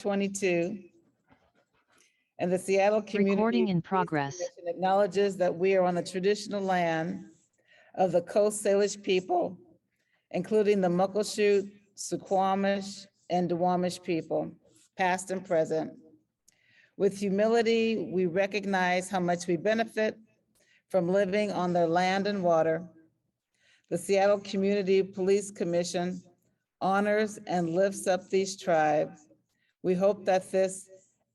22. And the Seattle Community Recording in Police progress. Commission acknowledges that we are on the traditional land of the Coast Salish people, including the Muckleshoot, Suquamish, and Duwamish people, past and present. With humility, we recognize how much we benefit from living on their land and water. The Seattle Community Police Commission honors and lifts up these tribes. We hope that this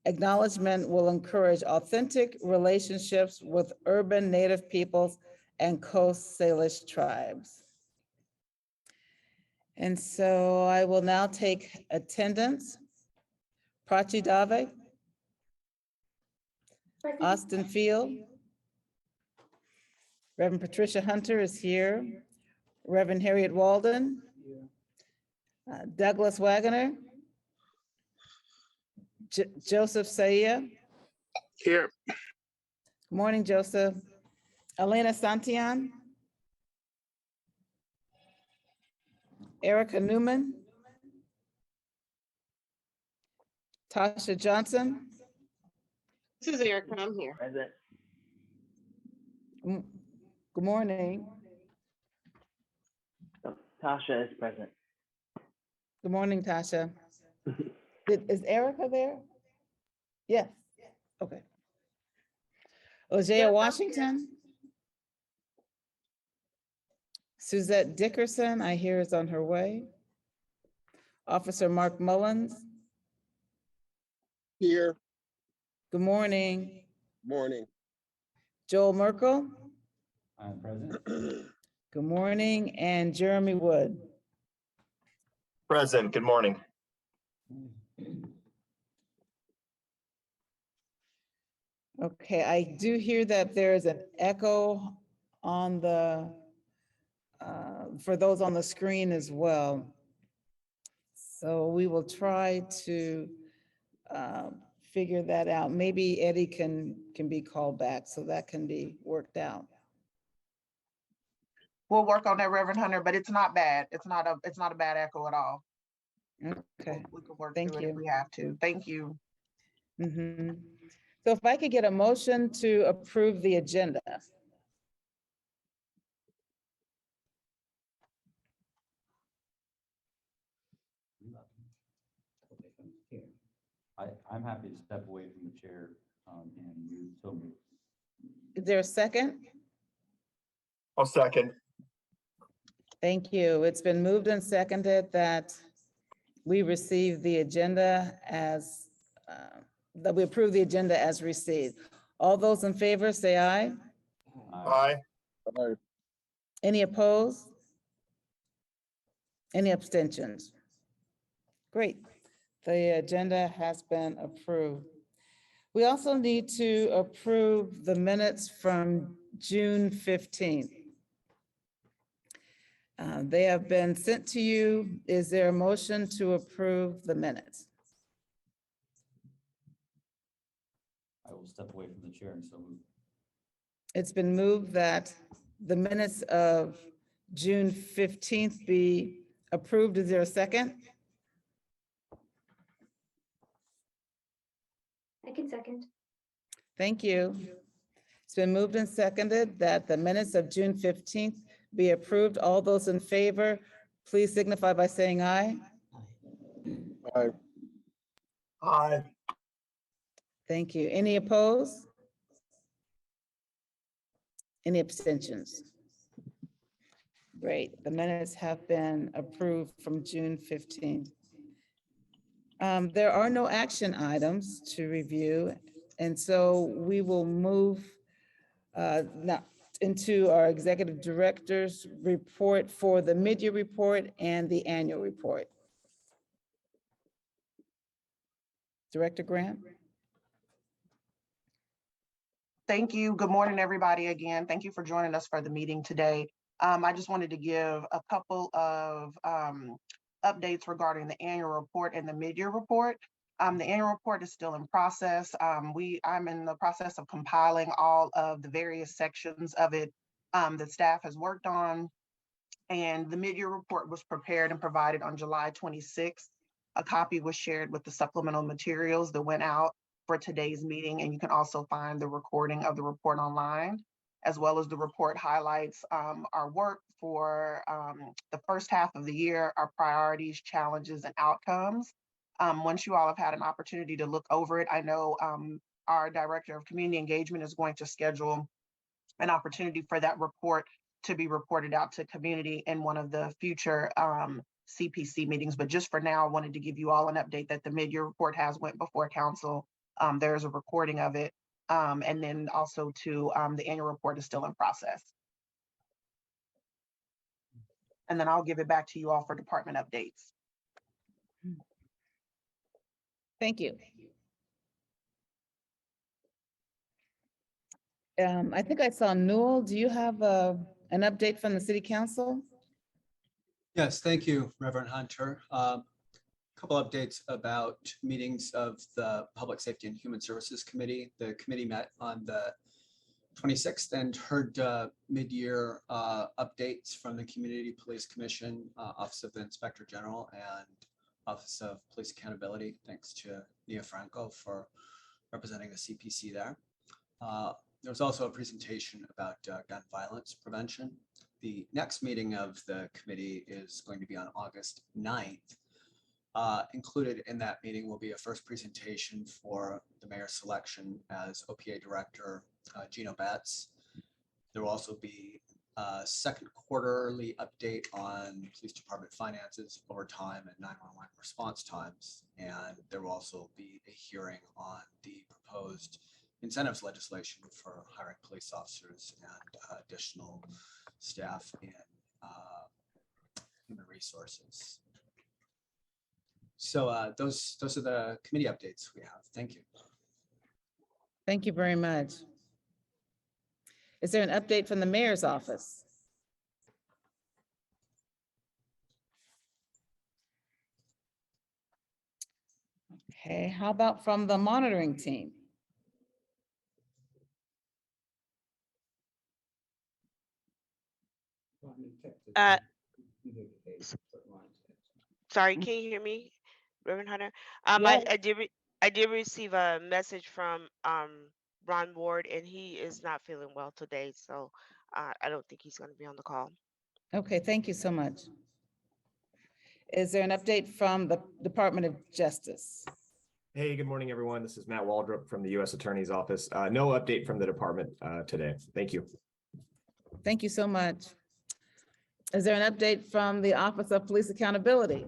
acknowledgement will encourage authentic relationships with urban Native peoples and Coast Salish tribes. And so I will now take attendance. Prachi Dave, Austin Field, Reverend Patricia Hunter is here, Reverend Harriet Walden, Douglas Wagoner, Joseph Saia. Here. Good morning, Joseph. Elena Santillan. Erica Newman. Tasha Johnson. This is Erica. I'm here. Present. Good morning. Oh, Tasha is present. Good morning, Tasha. Is Erica there? Yes. Okay. Ojea Washington. Suzette Dickerson, I hear, is on her way. Officer Mark Mullins. Here. Good morning. Morning. Joel Merkel. I'm present. Good morning. And Jeremy Wood. Present. Good morning. Okay, I do hear that there is an echo on the, for those on the screen as well. So we will try to figure that out. Maybe Eddie can be called back, so that can be worked out. We'll work on that, Reverend Hunter, but it's not bad. It's not a bad echo at all. Okay, We can work Thank through it you. if we have to. Thank you. mhm. So if I could get a motion to approve the agenda. I'm happy to step away from the chair and you so move. Is there a second? I'll second. Thank you. It's been moved and seconded that we receive the agenda as, that we approve the agenda as received. All those in favor, say aye. Aye. Any opposed? Any abstentions? Great. The agenda has been approved. We also need to approve the minutes from June 15th. They have been sent to you. Is there a motion to approve the minutes? I will step away from the chair and so move. It's been moved that the minutes of June 15th be approved. Is there a second? I can second. Thank you. It's been moved and seconded that the minutes of June 15th be approved. All those in favor, please signify by saying aye. Aye. Aye. Thank you. Any opposed? Any abstentions? Great. The minutes have been approved from June 15th. There are no action items to review, and so we will move now into our executive director's report for the mid-year report and the annual report. Director Grant. Thank you. Good morning, everybody. Again, thank you for joining us for the meeting today. I just wanted to give a couple of updates regarding the annual report and the mid-year report. The annual report is still in process. I'm in the process of compiling all of the various sections of it that staff has worked on. And the mid-year report was prepared and provided on July 26th. A copy was shared with the supplemental materials that went out for today's meeting, and you can also find the recording of the report online, as well as the report highlights our work for the first half of the year, our priorities, challenges, and outcomes. Once you all have had an opportunity to look over it, I know our Director of Community Engagement is going to schedule an opportunity for that report to be reported out to community in one of the future CPC meetings. But just for now, I wanted to give you all an update that the mid-year report has went before council. There's a recording of it. And then also to the annual report is still in process. And then I'll give it back to you all for department updates. Thank you. I think I saw Newell. Do you have an update from the city council? Yes, thank you, Reverend Hunter. Couple updates about meetings of the Public Safety and Human Services Committee. The committee met on the 26th and heard mid-year updates from the Community Police Commission, Office of the Inspector General, and Office of Police Accountability. Thanks to Nia Franco for representing the CPC there. There was also a presentation about gun violence prevention. The next meeting of the committee is going to be on August 9th. Included in that meeting will be a first presentation for the mayor's selection as OPA Director, Gino Betts. There will also be a second quarterly update on police department finances, overtime, and 911 response times. And there will also be a hearing on the proposed incentives legislation for hiring police officers and additional staff in human resources. So those are the committee updates we have. Thank you. Thank you very much. Is there an update from the mayor's office? Okay, how about from the monitoring team? Sorry, can you hear me, Reverend Hunter? Yes. I did receive a message from Ron Ward, and he is not feeling well today, so I don't think he's going to be on the call. Okay, thank you so much. Is there an update from the Department of Justice? Hey, good morning, everyone. This is Matt Waldrop from the U.S. Attorney's Office. No update from the department today. Thank you. Thank you so much. Is there an update from the Office of Police Accountability?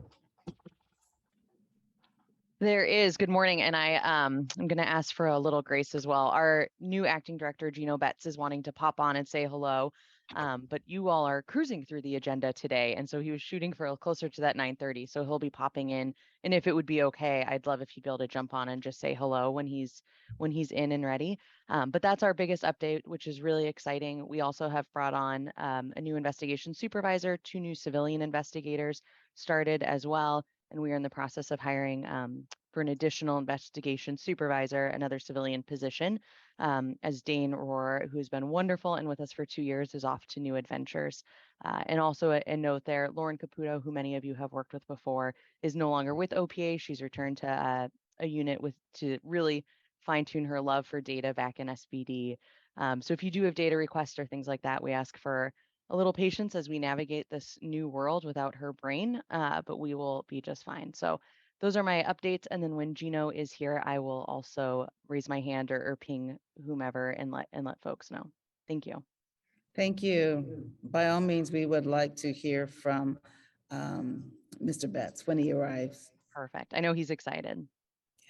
There is. Good morning. And I'm going to ask for a little grace as well. Our new acting director, Gino Betts, is wanting to pop on and say hello. But you all are cruising through the agenda today. And so he was shooting for closer to that 9:30. So he'll be popping in. And if it would be okay, I'd love if you'd be able to jump on and just say hello when he's in and ready. But that's our biggest update, which is really exciting. We also have brought on a new investigation supervisor, 2 new civilian investigators started as well. And we are in the process of hiring for an additional investigation supervisor, another civilian position, as Dane Rohr, who's been wonderful and with us for 2 years, is off to new adventures. And also a note there, Lauren Caputo, who many of you have worked with before, is no longer with OPA. She's returned to a unit to really fine tune her love for data back in SBD. So if you do have data requests or things like that, we ask for a little patience as we navigate this new world without her brain, but we will be just fine. So those are my updates. And then when Gino is here, I will also raise my hand or ping whomever and let folks know. Thank you. Thank you. By all means, we would like to hear from Mr. Betts when he arrives. Perfect. I know he's excited.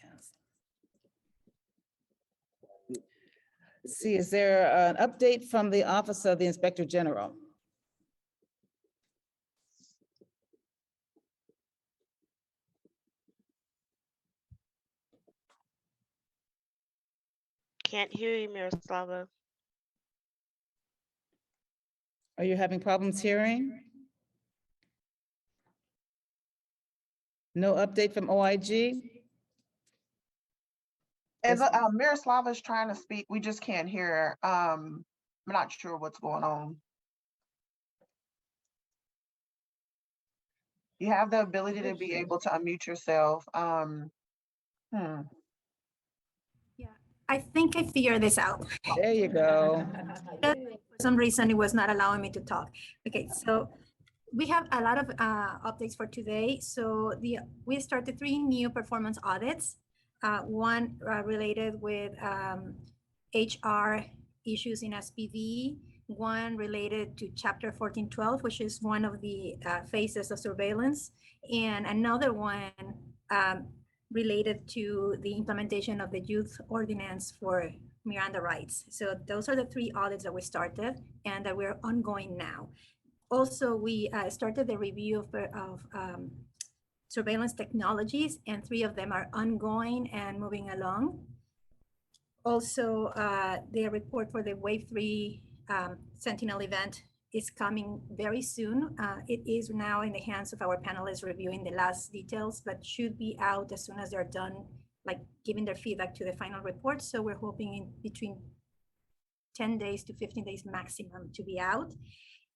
Yes. Let's see, is there an update from the Office of the Inspector General? Can't hear you, Miroslava. Are you having problems hearing? No update from OIG? As Miroslava is trying to speak, we just can't hear her. I'm not sure what's going on. You have the ability to be able to unmute yourself. I think I figured this out. There you go. For some reason, it was not allowing me to talk. Okay, so we have a lot of updates for today. So we started 3 new performance audits. One related with HR issues in SPD, one related to Chapter 1412, which is one of the phases of surveillance, and another one related to the implementation of the youth ordinance for Miranda rights. So those are the 3 audits that we started and that we're ongoing now. Also, we started the review of surveillance technologies, and 3 of them are ongoing and moving along. Also, the report for the Wave 3 Sentinel event is coming very soon. It is now in the hands of our panelists reviewing the last details, but should be out as soon as they're done, like giving their feedback to the final report. So we're hoping in between 10 days to 15 days maximum to be out.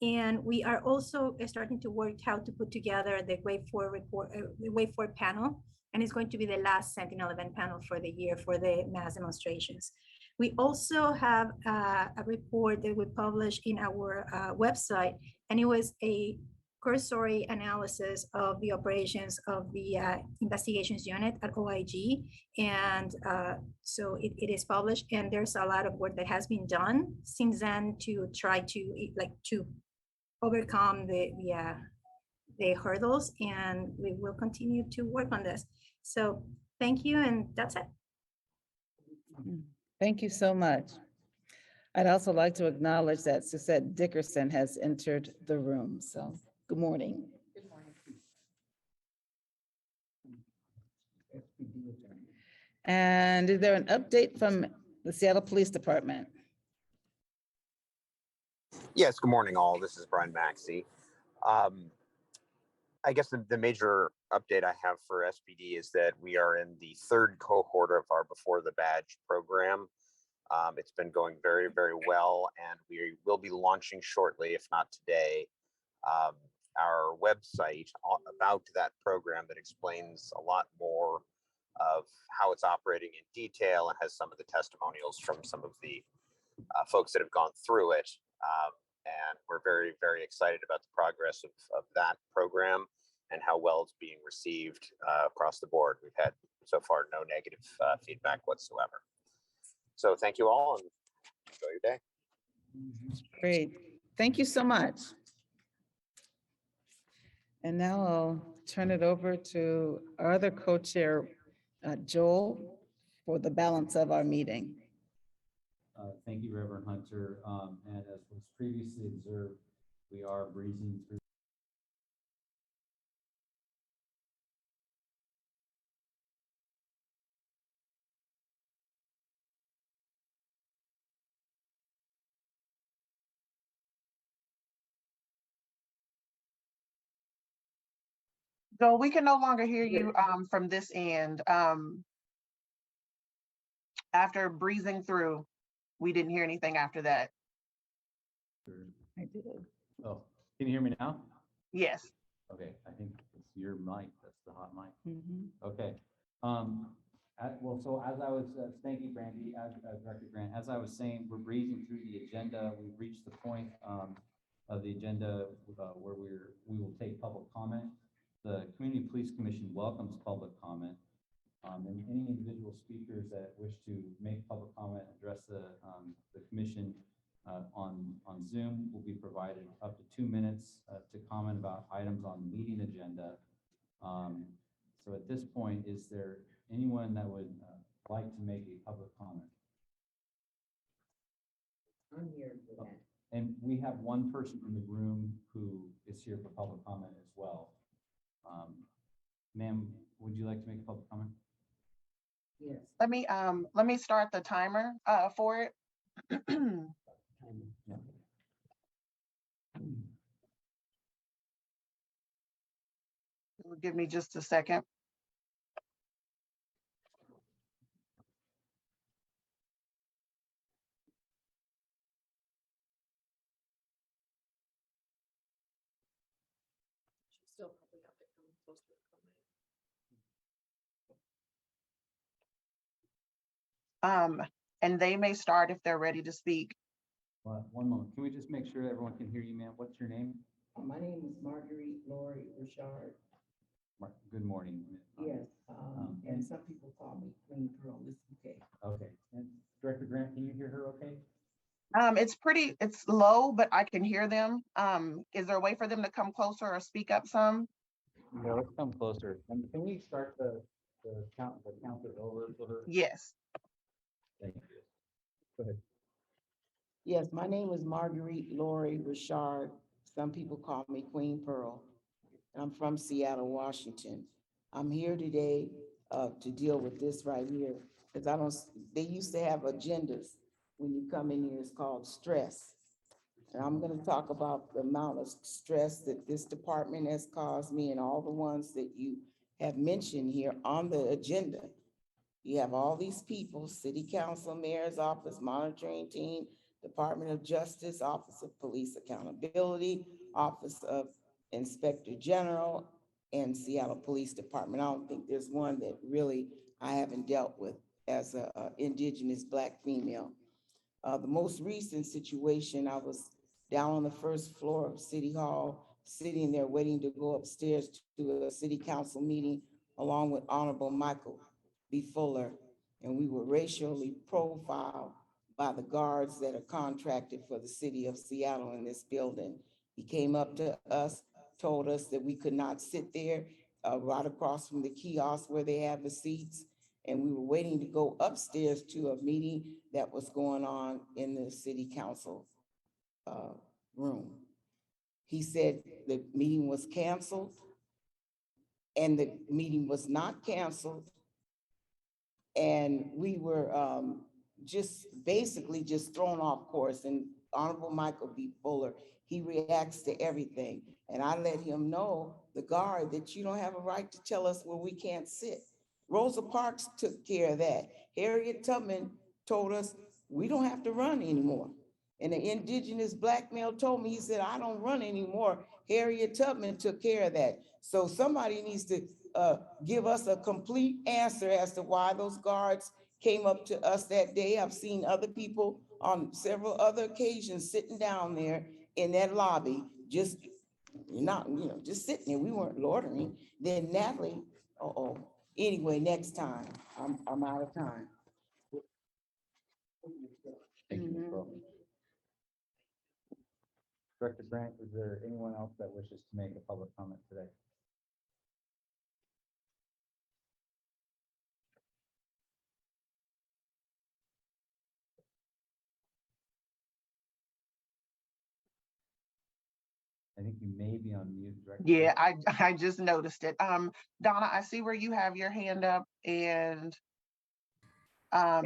And we are also starting to work how to put together the Wave 4 report, the Wave 4 panel, and it's going to be the last Sentinel event panel for the year for the mass demonstrations. We also have a report that we published in our website, and it was a cursory analysis of the operations of the investigations unit at OIG. And so it is published, and there's a lot of work that has been done since then to try to overcome the hurdles, and we will continue to work on this. So thank you, and that's it. Thank you so much. I'd also like to acknowledge that Suzette Dickerson has entered the room. So good morning. Good morning. And is there an update from the Seattle Police Department? Yes, good morning all. This is Brian Maxey. I guess the major update I have for SPD is that we are in the 3rd cohort of our Before the Badge program. It's been going very, very well, and we will be launching shortly, if not today, our website about that program that explains a lot more of how it's operating in detail and has some of the testimonials from some of the folks that have gone through it. And we're very, very excited about the progress of that program and how well it's being received across the board. We've had so far no negative feedback whatsoever. So thank you all, and enjoy your day. Great. Thank you so much. And now I'll turn it over to our other co-chair, Joel, for the balance of our meeting. Thank you, Reverend Hunter. And as was previously observed, we are breezing through. Joel, we can no longer hear you from this end. After breezing through, we didn't hear anything after that. I did. Oh, can you hear me now? Yes. Okay, I think it's your mic. That's the hot mic. Mhm. Okay. Well, so as I was, thank you, Brandy, Director Grant. As I was saying, we're breezing through the agenda. We've reached the point of the agenda where we will take public comment. The Community Police Commission welcomes public comment. And any individual speakers that wish to make public comment, address the commission on Zoom will be provided up to 2 minutes to comment about items on the meeting agenda. So at this point, is there anyone that would like to make a public comment? I'm here for that. And we have one person in the room who is here for public comment as well. Ma'am, would you like to make a public comment? Yes. Let me start the timer for it. Give me just a second. Still probably have to And they may start if they're ready to speak. One moment. Can we just make sure everyone can hear you, ma'am? What's your name? My name is Marguerite Lori Richard. Good morning. Yes, and some people call me Queen Pearl. It's okay. Okay. And Director Grant, can you hear her okay? It's low, but I can hear them. Is there a way for them to come closer or speak up some? Yeah, let's come closer. And can we start the counter over for her? Yes. Thank you. Go ahead. Yes, my name is Marguerite Lori Richard. Some people call me Queen Pearl. I'm from Seattle, Washington. I'm here today to deal with this right here, because they used to have agendas when you come in here. It's called stress. And I'm going to talk about the amount of stress that this department has caused me and all the ones that you have mentioned here on the agenda. You have all these people: City Council, Mayor's Office, Monitoring Team, Department of Justice, Office of Police Accountability, Office of Inspector General, and Seattle Police Department. I don't think there's one that really I haven't dealt with as a Indigenous Black female. The most recent situation, I was down on the first floor of City Hall, sitting there waiting to go upstairs to a City Council meeting along with Honorable Michael B. Fuller, and we were racially profiled by the guards that are contracted for the city of Seattle in this building. He came up to us, told us that we could not sit there right across from the kiosk where they have the seats. And we were waiting to go upstairs to a meeting that was going on in the city council room. He said the meeting was canceled, and the meeting was not canceled. And we were just basically just thrown off course. And Honorable Michael B. Fuller, he reacts to everything. And I let him know, the guard, that you don't have a right to tell us where we can't sit. Rosa Parks took care of that. Harriet Tubman told us we don't have to run anymore. And the Indigenous Black male told me, he said, I don't run anymore. Harriet Tubman took care of that. So somebody needs to give us a complete answer as to why those guards came up to us that day. I've seen other people on several other occasions sitting down there in that lobby, just just sitting there. We weren't loitering. Then Natalie, anyway, next time, I'm out of time. Thank you, Ms. Pearl. Director Grant, is there anyone else that wishes to make a public comment today? I think you may be on mute, Director. Yeah, I just noticed it. Donna, I see where you have your hand up, and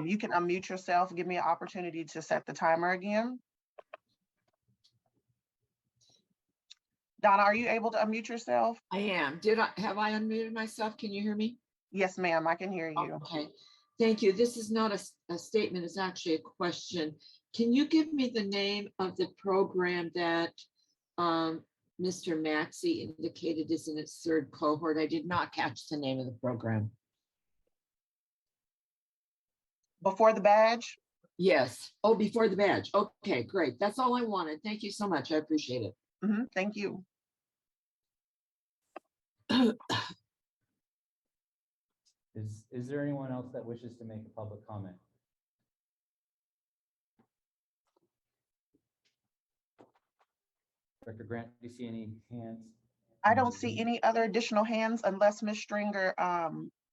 you can unmute yourself. Give me an opportunity to set the timer again. Donna, are you able to unmute yourself? I am. Have I unmuted myself? Can you hear me? Yes, ma'am, I can hear you. Okay, thank you. This is not a statement, it's actually a question. Can you give me the name of the program that Mr. Maxey indicated is in its third cohort? I did not catch the name of the program. Before the badge? Yes. Oh, before the badge. Okay, great. That's all I wanted. Thank you so much. I appreciate it. Thank you. Is there anyone else that wishes to make a public comment? Director Grant, do you see any hands? I don't see any other additional hands unless Ms. Stringer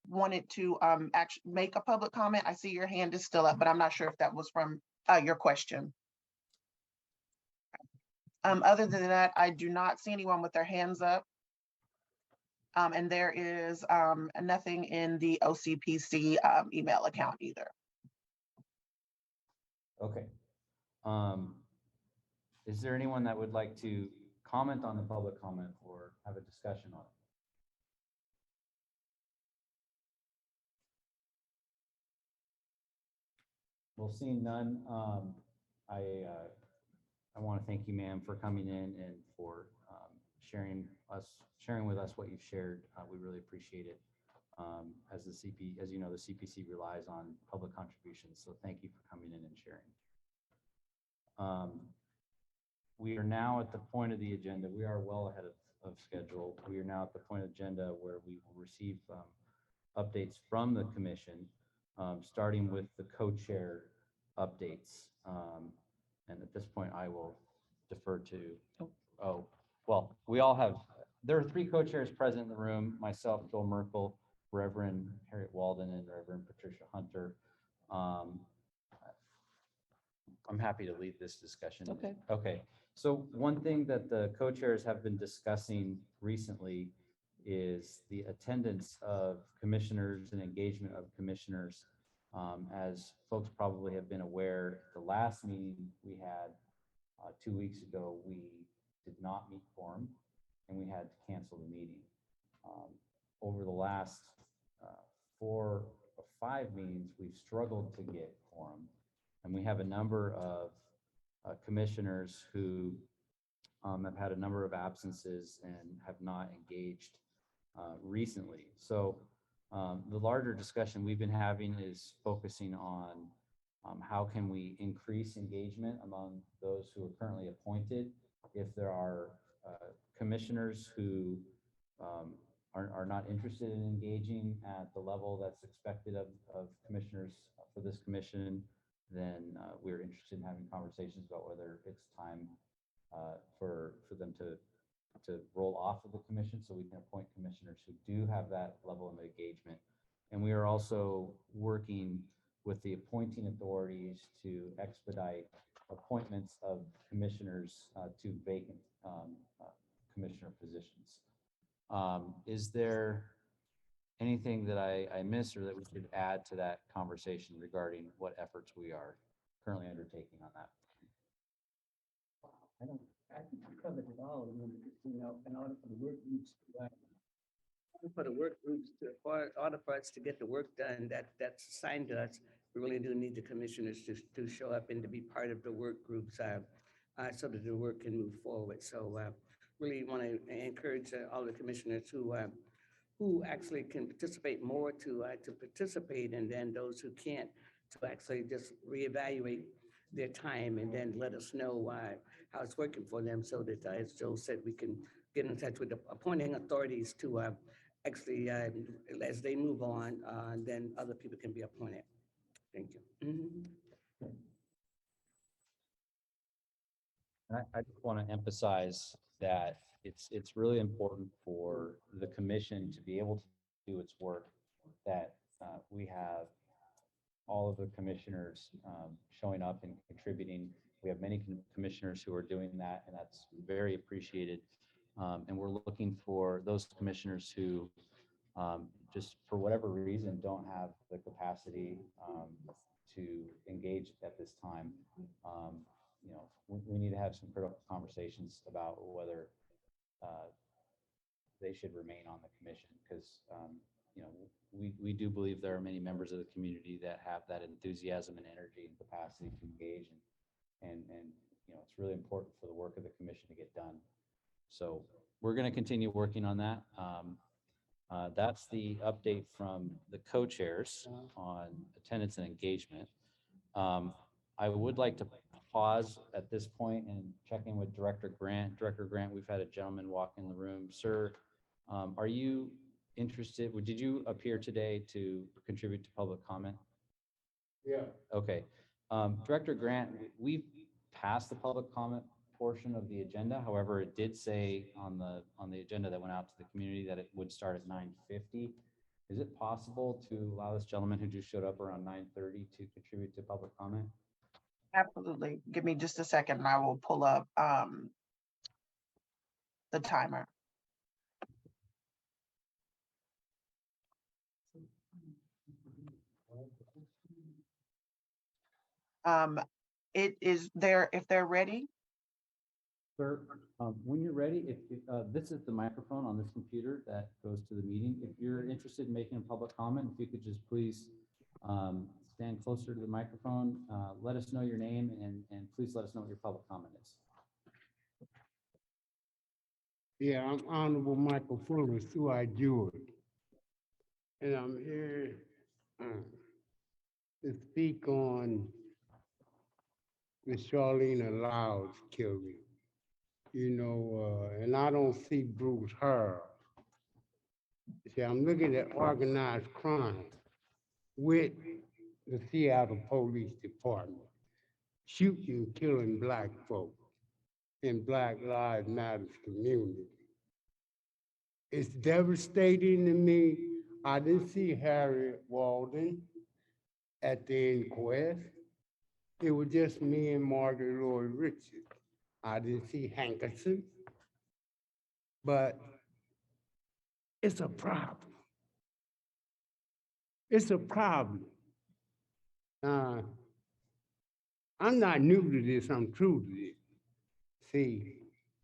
wanted to actually make a public comment. I see your hand is still up, but I'm not sure if that was from your question. Other than that, I do not see anyone with their hands up. And there is nothing in the OCPC email account either. Okay. Is there anyone that would like to comment on the public comment or have a discussion on it? Well, seeing none, I want to thank you, ma'am, for coming in and for sharing with us what you've shared. We really appreciate it. As you know, the CPC relies on public contributions. So thank you for coming in and sharing. We are now at the point of the agenda. We are well ahead of schedule. We are now at the point of agenda where we will receive updates from the commission, starting with the co-chair updates. And at this point, I will defer to, there are 3 co-chairs present in the room, myself, Joel Merkel, Reverend Harriet Walden, and Reverend Patricia Hunter. I'm happy to lead this discussion. Okay. Okay. So one thing that the co-chairs have been discussing recently is the attendance of commissioners and engagement of commissioners. As folks probably have been aware, the last meeting we had 2 weeks ago, we did not meet quorum and we had to cancel the meeting. Over the last 4 or 5 meetings, we've struggled to get quorum. And we have a number of commissioners who have had a number of absences and have not engaged recently. So the larger discussion we've been having is focusing on how can we increase engagement among those who are currently appointed. If there are commissioners who are not interested in engaging at the level that's expected of commissioners for this commission, then we're interested in having conversations about whether it's time for them to roll off of the commission so we can appoint commissioners who do have that level of engagement. And we are also working with the appointing authorities to expedite appointments of commissioners to vacant commissioner positions. Is there anything that I missed or that we should add to that conversation regarding what efforts we are currently undertaking on that? I think you covered it all, you know, in order for the work groups for order for us to get the work done that's assigned to us, we really do need the commissioners to show up and to be part of the work groups so that the work can move forward. So really want to encourage all the commissioners who actually can participate more to participate, and then those who can't to actually just reevaluate their time and then let us know how it's working for them, so that as Joe said, we can get in touch with the appointing authorities to actually as they move on, then other people can be appointed. Thank you. And I just want to emphasize that it's really important for the commission to be able to do its work, that we have all of the commissioners showing up and contributing. We have many commissioners who are doing that, and that's very appreciated. And we're looking for those commissioners who just for whatever reason don't have the capacity to engage at this time. You know, we need to have some critical conversations about whether they should remain on the commission, because you know, we do believe there are many members of the community that have that enthusiasm and energy and capacity to engage, and you know, it's really important for the work of the commission to get done. So we're going to continue working on that. That's the update from the co-chairs on attendance and engagement. I would like to pause at this point and check in with Director Grant. Director Grant, we've had a gentleman walk in the room. Sir, are you interested? Did you appear today to contribute to public comment? Yeah. Okay. Director Grant, we've passed the public comment portion of the agenda. However, it did say on the agenda that went out to the community that it would start at 9:50. Is it possible to allow this gentleman who just showed up around 9:30 to contribute to public comment? Absolutely. Give me just a second and I will pull up the timer. It is there if they're ready. Sir, when you're ready, if this is the microphone on this computer that goes to the meeting. If you're interested in making a public comment, if you could just please stand closer to the microphone, let us know your name, and please let us know what your public comment is. Yeah, I'm Honorable Michael Fuller, Sue Jewett. and I'm here to speak on the Charlene Lyles killing. You know, and I don't see Bruce Hurd. See, I'm looking at organized crime with the Seattle Police Department, shooting, killing Black folk in Black Lives Matter community. It's devastating to me. I didn't see Harriet Walden at the inquest. It was just me and Margaret Lloyd Richards. I didn't see Hankerson, but it's a problem. It's a problem. I'm not new to this, I'm true to this. See,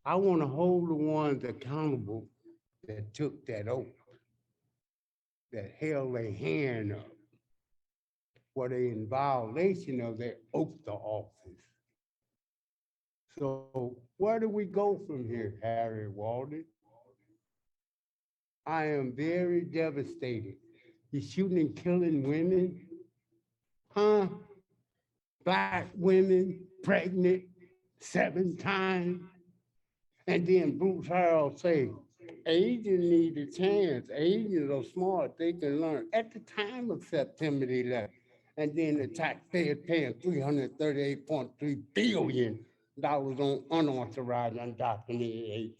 I want to hold the ones accountable that took that oath, that held their hand up, were they in violation of their oath to office. So where do we go from here, Harry Walden? I am very devastated. You're shooting and killing women, huh? Black women, pregnant 7 times. And then Bruce Harrell say, Asians need a chance. Asians are smart, they can learn. At the time of September 11th, and then the taxpayers paying $338.3 billion on unauthorized, undocumented aids.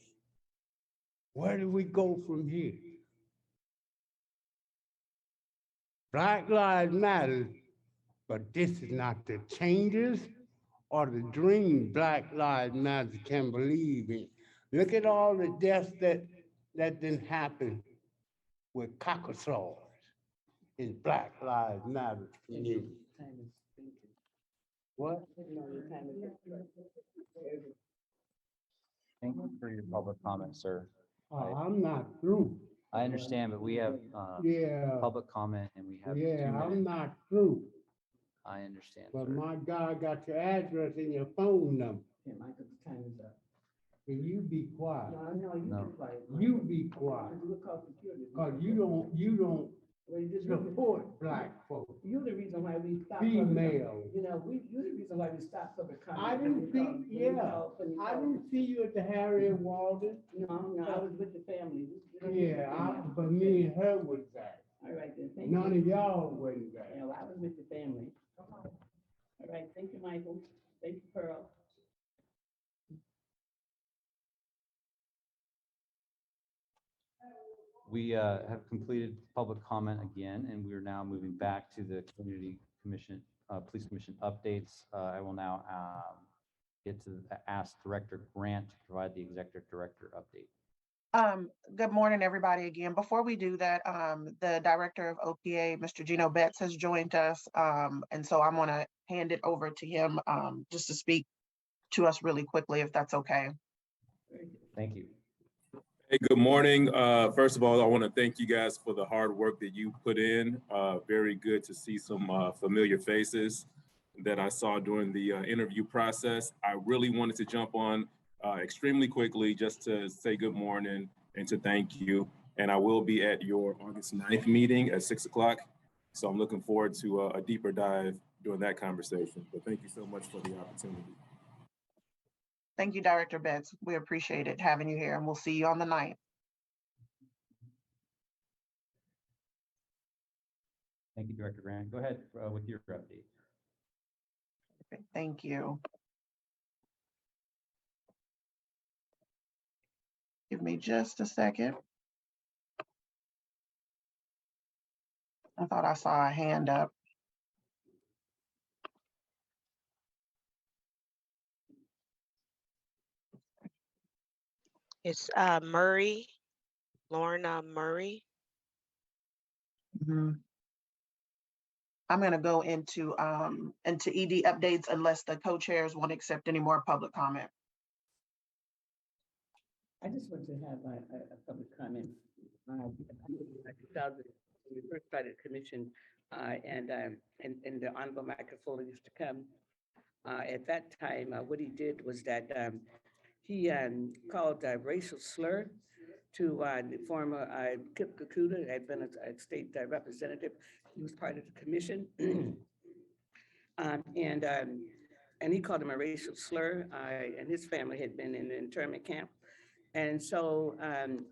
Where do we go from here? Black Lives Matter, but this is not the changes or the dream Black Lives Matter can believe in. Look at all the deaths that didn't happen with cocksaws in Black Lives Matter community. What? Thank you for your public comment, sir. I'm not through. I understand, but we have Yeah, public comment and we have 2 yeah, I'm minutes. not through. I understand, But sir. my God got your address and your phone number. Yeah, Michael, the time is up. Can you be quiet? No, no, you No. be quiet. You be quiet. Look how secure this is. Cause you don't Well, you just support Black folks, you're the reason why we stopped. female. You know, you're the reason why we stopped public comment. I didn't see, yeah, I didn't see you at the Harriet Walden. No, no, I was with the family. Yeah, but me and her was there. All right, then, thank you. None of y'all wasn't there. Yeah, well, I was with the family. All right, thank you, Michael. Thank you, Pearl. We have completed public comment again, and we are now moving back to the Community Commission, Police Commission updates. I will now get to ask Director Grant to provide the Executive Director update. Good morning, everybody. Again, before we do that, the Director of OPA, Mr. Gino Betts, has joined us. And so I'm gonna hand it over to him just to speak to us really quickly, if that's okay. Thank you. Hey, good morning. First of all, I want to thank you guys for the hard work that you put in. Very good to see some familiar faces that I saw during the interview process. I really wanted to jump on extremely quickly just to say good morning and to thank you. And I will be at your August 9th meeting at 6 o'clock. So I'm looking forward to a deeper dive during that conversation. But thank you so much for the opportunity. Thank you, Director Betts. We appreciate it having you here, and we'll see you on the 9th. Thank you, Director Grant. Go ahead with your update. Okay, thank you. Give me just a second. I thought I saw a hand up. It's Murray, Lorna Murray. I'm gonna go into ED updates unless the co-chairs won't accept any more public comment. I just want to have a public comment. When we first started the commission, and the Honorable Michael Fuller used to come. At that time, what he did was that he called a racial slur to the former Kip Kakuta, had been a state representative. He was part of the commission. And he called him a racial slur, and his family had been in the internment camp. And so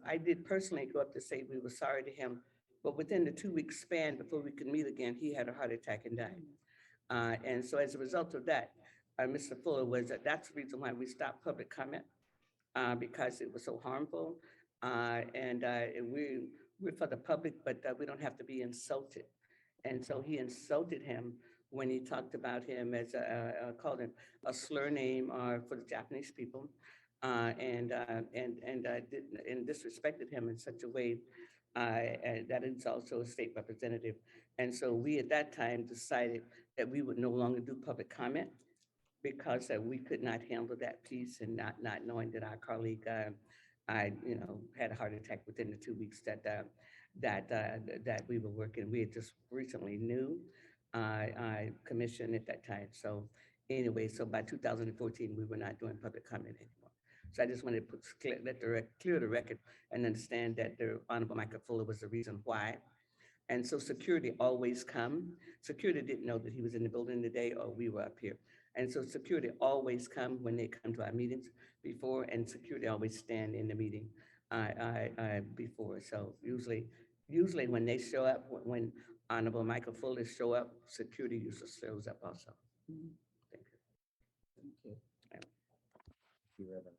I did personally go up to say we were sorry to him, but within the 2-week span before we could meet again, he had a heart attack and died. And so as a result of that, Mr. Fuller that's the reason why we stopped public comment, because it was so harmful. And we're for the public, but we don't have to be insulted. And so he insulted him when he talked about him as called him a slur name for the Japanese people, and disrespected him in such a way that is also a state representative. And so we at that time decided that we would no longer do public comment because we could not handle that piece, and not knowing that our colleague had a heart attack within the 2 weeks that we were working. We had just recently new commission at that time. So anyway, so by 2014, we were not doing public comment anymore. So I just wanted to clear the record and understand that the Honorable Michael Fuller was the reason why. And so security always come. Security didn't know that he was in the building today or we were up here. And so security always come when they come to our meetings before, and security always stand in the meeting before. So usually when they show up, when Honorable Michael Fuller show up, security usually shows up also. Thank you. Thank you. Thank you, Reverend.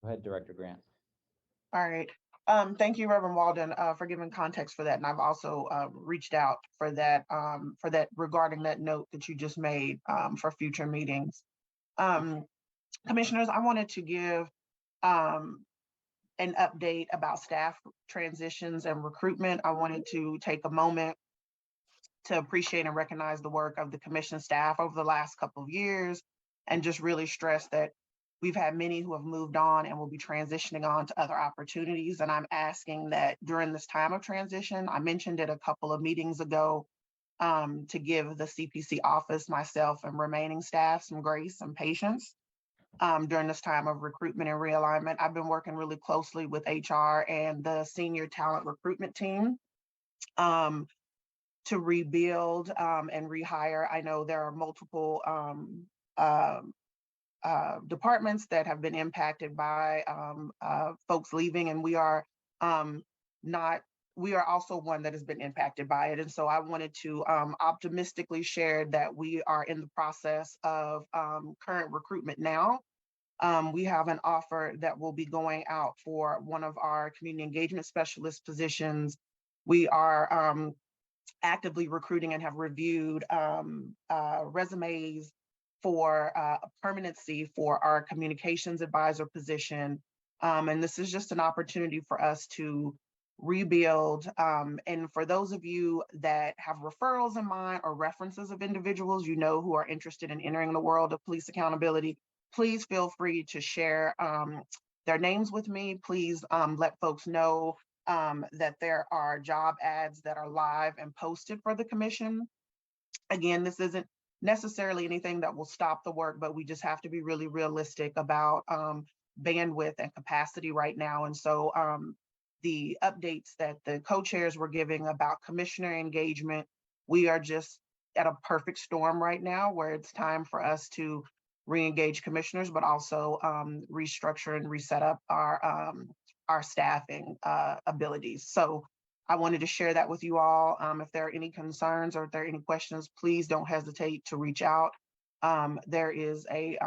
Go ahead, Director Grant. All right. Thank you, Reverend Walden, for giving context for that. And I've also reached out for that regarding that note that you just made for future meetings. Commissioners, I wanted to give an update about staff transitions and recruitment. I wanted to take a moment to appreciate and recognize the work of the commission staff over the last couple of years, and just really stress that we've had many who have moved on and will be transitioning on to other opportunities. And I'm asking that during this time of transition, I mentioned it a couple of meetings ago, to give the CPC office, myself, and remaining staff some grace and patience during this time of recruitment and realignment. I've been working really closely with HR and the senior talent recruitment team to rebuild and rehire. I know there are multiple departments that have been impacted by folks leaving, and we are also one that has been impacted by it. And so I wanted to optimistically share that we are in the process of current recruitment now. We have an offer that will be going out for one of our community engagement specialist positions. We are actively recruiting and have reviewed resumes for a permanency for our communications advisor position. And this is just an opportunity for us to rebuild. And for those of you that have referrals in mind or references of individuals who are interested in entering the world of police accountability, please feel free to share their names with me. Please let folks know that there are job ads that are live and posted for the commission. Again, this isn't necessarily anything that will stop the work, but we just have to be really realistic about bandwidth and capacity right now. And so the updates that the co-chairs were giving about commissioner engagement, we are just at a perfect storm right now where it's time for us to re-engage commissioners, but also restructure and reset up our staffing abilities. So I wanted to share that with you all. If there are any concerns or if there are any questions, please don't hesitate to reach out. There is a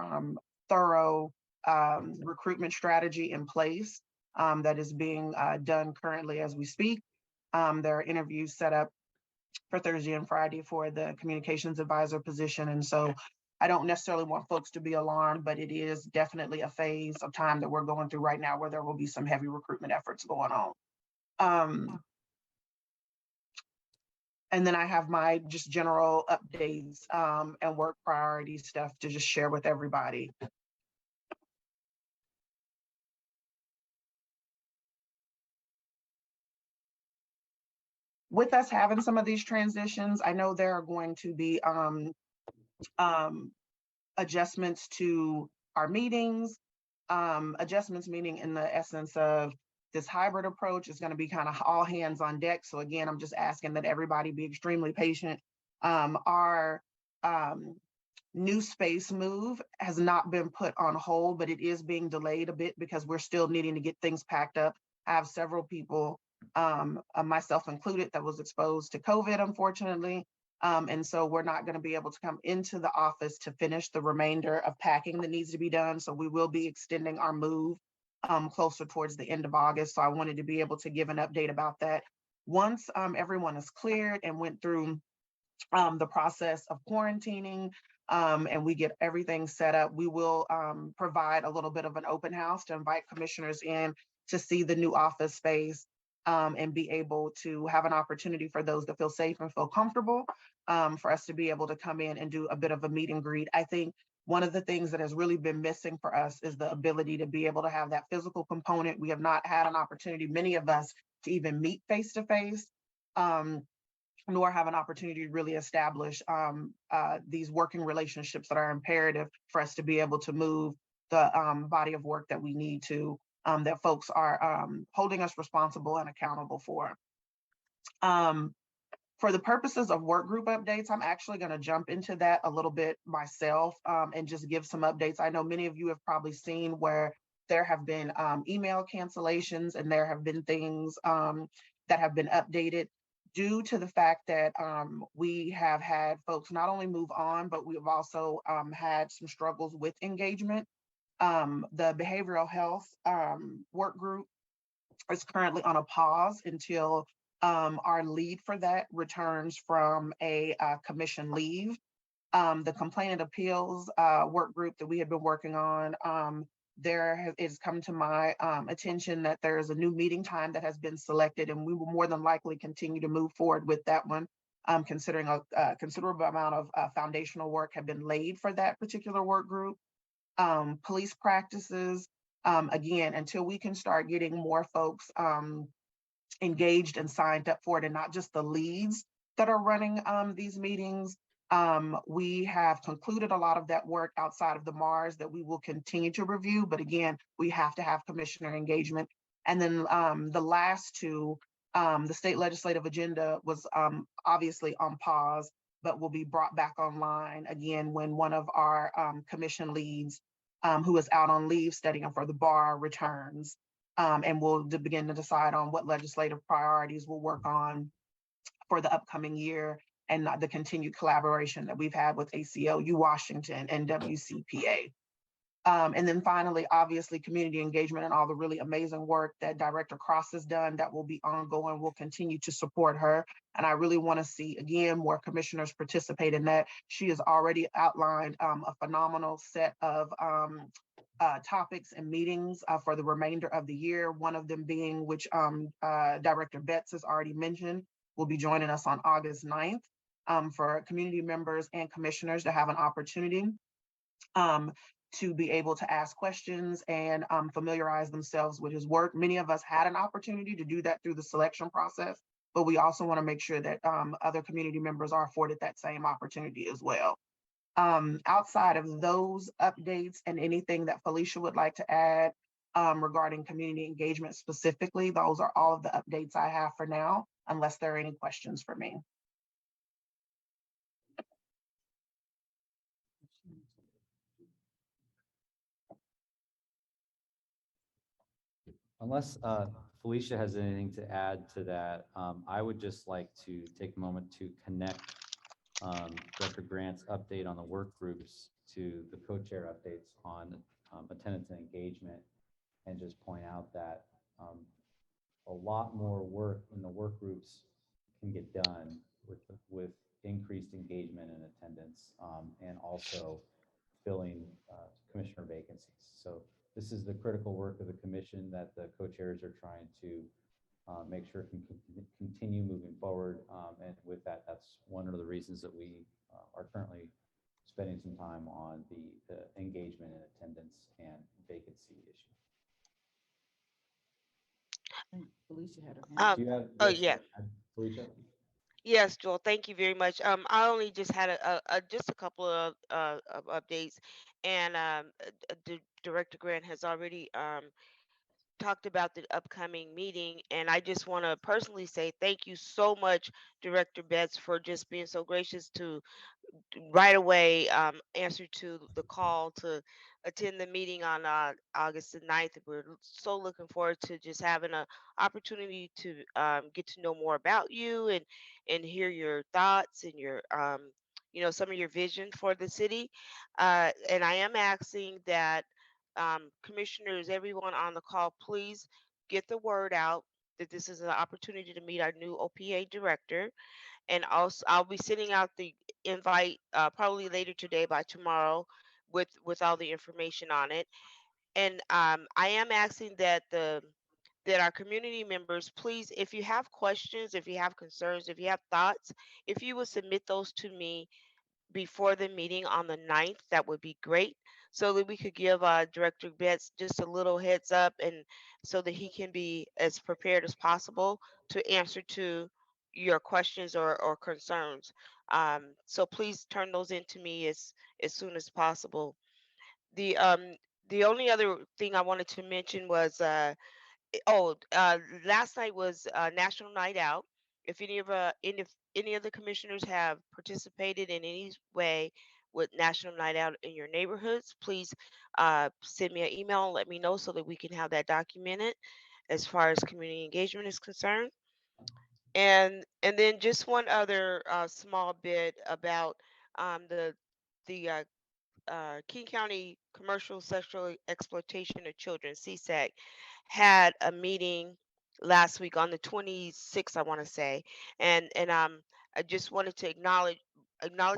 thorough recruitment strategy in place that is being done currently as we speak. There are interviews set up for Thursday and Friday for the communications advisor position. And so I don't necessarily want folks to be alarmed, but it is definitely a phase of time that we're going through right now where there will be some heavy recruitment efforts going on. And then I have my just general updates and work priority stuff to just share with everybody. With us having some of these transitions, I know there are going to be adjustments to our meetings. Adjustments meaning in the essence of this hybrid approach is going to be kind of all hands on deck. So again, I'm just asking that everybody be extremely patient. Our new space move has not been put on hold, but it is being delayed a bit because we're still needing to get things packed up. I have several people, myself included, that was exposed to COVID, unfortunately. And so we're not going to be able to come into the office to finish the remainder of packing that needs to be done. So we will be extending our move closer towards the end of August. So I wanted to be able to give an update about that. Once everyone is cleared and went through the process of quarantining and we get everything set up, we will provide a little bit of an open house to invite commissioners in to see the new office space and be able to have an opportunity for those that feel safe and feel comfortable for us to be able to come in and do a bit of a meet and greet. I think one of the things that has really been missing for us is the ability to be able to have that physical component. We have not had an opportunity, many of us, to even meet face to face. Nor have an opportunity to really establish these working relationships that are imperative for us to be able to move the body of work that we need to, that folks are holding us responsible and accountable for. For the purposes of work group updates, I'm actually going to jump into that a little bit myself and just give some updates. I know many of you have probably seen where there have been email cancellations and there have been things that have been updated due to the fact that we have had folks not only move on, but we've also had some struggles with engagement. The behavioral health work group is currently on a pause until our lead for that returns from a commission leave. The complainant appeals work group that we have been working on, it's come to my attention that there is a new meeting time that has been selected, and we will more than likely continue to move forward with that one, considering a considerable amount of foundational work have been laid for that particular work group. Police practices, again, until we can start getting more folks engaged and signed up for it, and not just the leads that are running these meetings. We have concluded a lot of that work outside of the MARS that we will continue to review, but again, we have to have commissioner engagement. And then the last two, the state legislative agenda was obviously on pause, but will be brought back online again when one of our commission leads who is out on leave studying for the bar returns. And we'll begin to decide on what legislative priorities we'll work on for the upcoming year, and the continued collaboration that we've had with ACLU Washington and WCPA. And then finally, obviously, community engagement and all the really amazing work that Director Cross has done that will be ongoing. We'll continue to support her. And I really want to see, again, more commissioners participate in that. She has already outlined a phenomenal set of topics and meetings for the remainder of the year. One of them being, which Director Betts has already mentioned, will be joining us on August 9th. For community members and commissioners to have an opportunity to be able to ask questions and familiarize themselves with his work. Many of us had an opportunity to do that through the selection process, but we also want to make sure that other community members are afforded that same opportunity as well. Outside of those updates and anything that Felicia would like to add regarding community engagement specifically, those are all of the updates I have for now, unless there are any questions for me. Unless Felicia has anything to add to that, I would just like to take a moment to connect Director Grant's update on the work groups to the co-chair updates on attendance and engagement, and just point out that a lot more work in the work groups can get done with increased engagement and attendance, and also filling commissioner vacancies. So this is the critical work of the commission that the co-chairs are trying to make sure can continue moving forward. And with that, that's one of the reasons that we are currently spending some time on the engagement and attendance and vacancy issue. Felicia had her hand. Um, Do you have? oh yes, yeah. Felicia? Yes, Joel, thank you very much. I only just had just a couple of updates, and Director Grant has already talked about the upcoming meeting, and I just want to personally say thank you so much, Director Betts, for just being so gracious to right away answer to the call to attend the meeting on August the 9th. We're so looking forward to just having an opportunity to get to know more about you and hear your thoughts and your some of your vision for the city. And I am asking that commissioners, everyone on the call, please get the word out that this is an opportunity to meet our new OPA director, and also I'll be sending out the invite probably later today by tomorrow with all the information on it. And I am asking that our community members, please, if you have questions, if you have concerns, if you have thoughts, if you would submit those to me before the meeting on the 9th, that would be great, so that we could give Director Betts just a little heads up, and so that he can be as prepared as possible to answer to your questions or concerns. So please turn those into me as soon as possible. The the only other thing I wanted to mention was last night was National Night Out. If any of the commissioners have participated in any way with National Night Out in your neighborhoods, please send me an email and let me know so that we can have that documented as far as community engagement is concerned. And then just one other small bit about the King County Commercial Sexual Exploitation of Children, CSEC, had a meeting last week on the 26th, I want to say, and I just wanted to acknowledge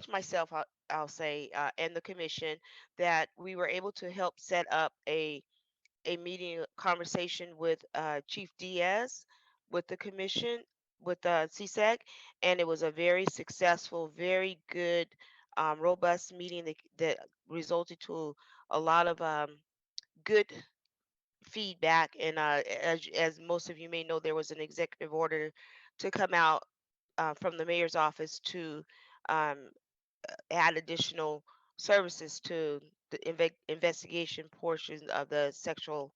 myself. I'll say, and the commission, that we were able to help set up a meeting conversation with Chief Diaz with the commission with CSEC, and it was a very successful, very good, robust meeting that resulted to a lot of good feedback. And as most of you may know, there was an executive order to come out from the mayor's office to um, add additional services to the investigation portions of the sexual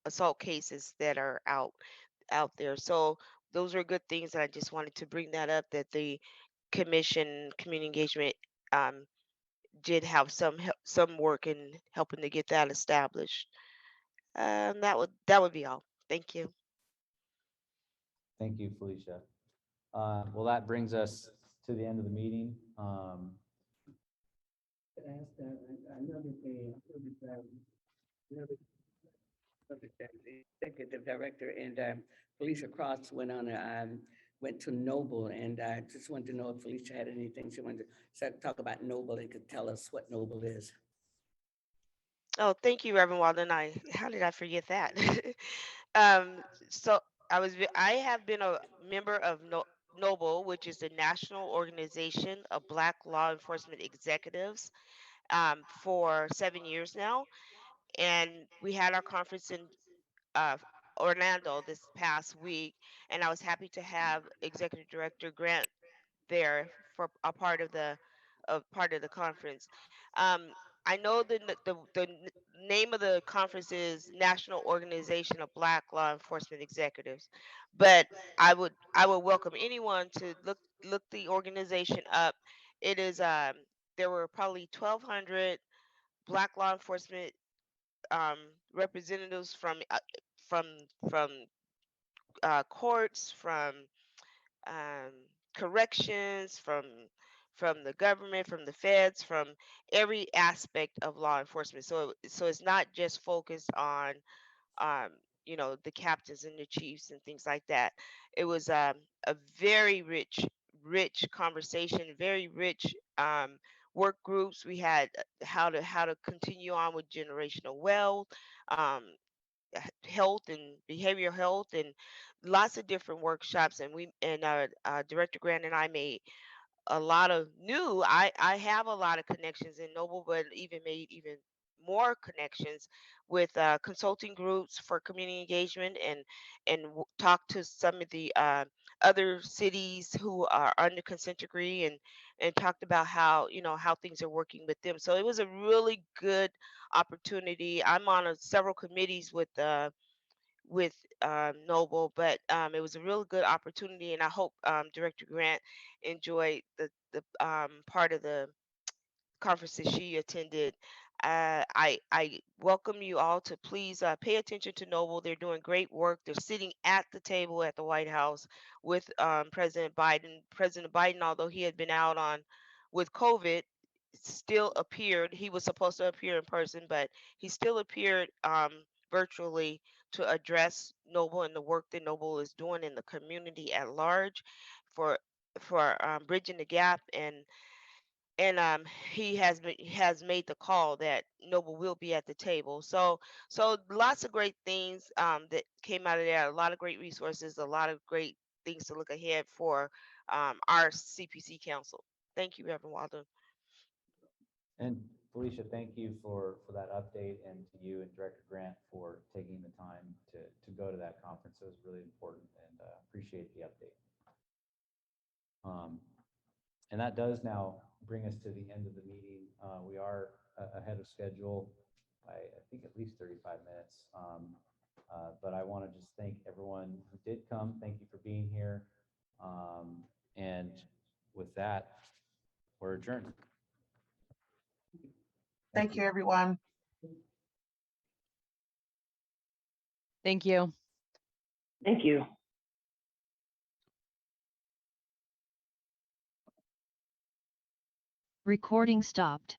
assault cases that are out there. So those are good things, and I just wanted to bring that up, that the commission community engagement um, did have some work in helping to get that established. That would be all. Thank you. Thank you, Felicia. Well, that brings us to the end of the meeting. Could I ask another thing? The executive director and Felicia Cross went to Noble, and I just wanted to know if Felicia had anything she wanted to talk about Noble and could tell us what Noble is. Oh, thank you, Reverend Walden. How did I forget that? um, so I have been a member of Noble, which is the National Organization of Black Law Enforcement Executives, for 7 years now. And we had our conference in uh, Orlando this past week, and I was happy to have Executive Director Grant there for a part of the conference. Um, I know the name of the conference is National Organization of Black Law Enforcement Executives, but I would welcome anyone to look the organization up. It is there were probably 1,200 Black law enforcement representatives from from courts, from um, corrections, from the government, from the feds, from every aspect of law enforcement. So it's not just focused on um, the captains and the chiefs and things like that. It was a very rich conversation, very rich work groups. We had how to continue on with generational wealth, um, health and behavioral health, and lots of different workshops. And Director Grant and I made a lot of new. I have a lot of connections in Noble, but even made even more connections with consulting groups for community engagement, and talk to some of the other cities who are under consent decree, and talked about how, how things are working with them. So it was a really good opportunity. I'm on several committees with Noble, but it was a real good opportunity, and I hope Director Grant enjoyed the part of the conference that she attended. I welcome you all to please pay attention to Noble. They're doing great work. They're sitting at the table at the White House with President Biden. President Biden, although he had been out with COVID, still appeared. He was supposed to appear in person, but he still appeared virtually to address Noble and the work that Noble is doing in the community at large for bridging the gap, and he has made the call that Noble will be at the table. So lots of great things that came out of there. A lot of great resources, a lot of great things to look ahead for our CPC Council. Thank you, Reverend Walden. And Felicia, thank you for that update, and to you and Director Grant for taking the time to go to that conference. It was really important, and appreciate the update. And that does now bring us to the end of the meeting. We are ahead of schedule by, I think, at least 35 minutes. But I want to just thank everyone who did come. Thank you for being here. And with that, we're adjourned. Thank you, everyone. Thank you. Thank you. Recording stopped.